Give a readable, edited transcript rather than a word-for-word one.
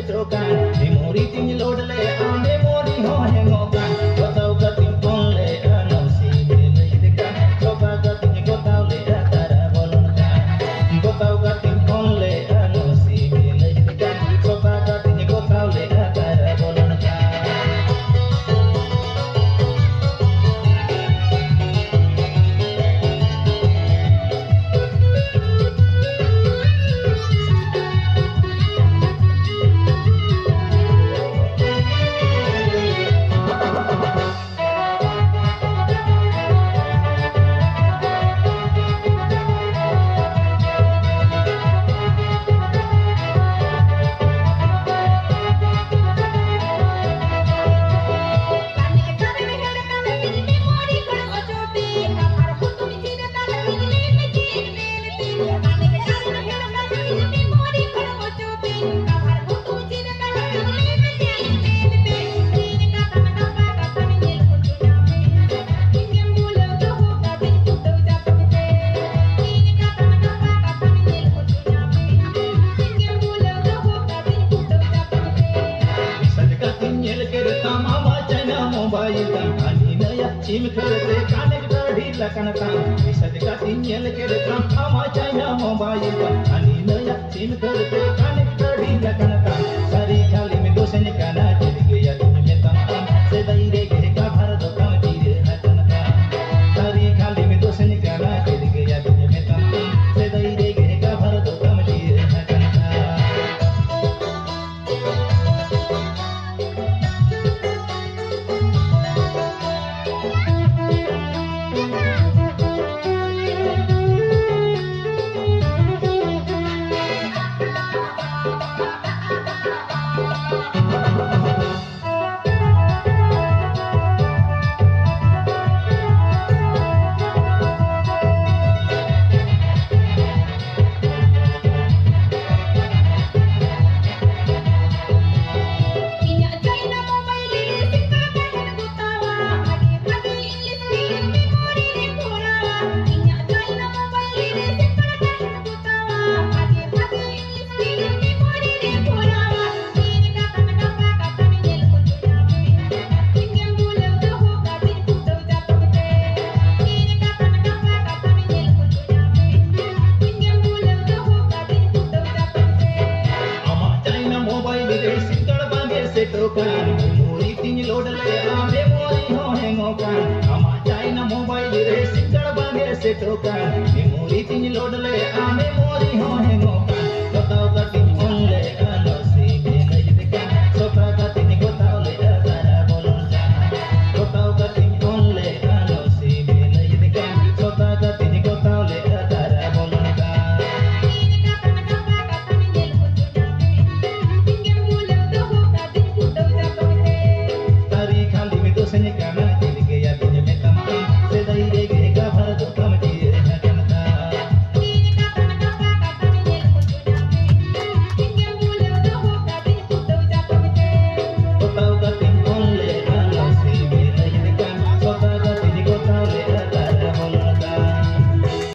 setrokan memori ting load le memory ho hengokan kotau kating pon le ano si le dekan coba kating kotau le tara bolon kan kotau kating pon le ano si le dekan coba kating kotau le tara bolon kan Cim kerete kanek dari lakanatan bisa dikatin nyel kerekam ama China mobile ani naya cim kerete kanek dari lakanatan sari kali me dosen kana jadi gaya dunia tanam sedai re ka bharat kam dire hatanata sari kali me dosen kana jadi gaya dunia tanam sedai re ka bharat kam dire hatanata setrokan memori ting load le memory ho hengokan ama China mobile re sikar bange setrokan memori ting load le memory ho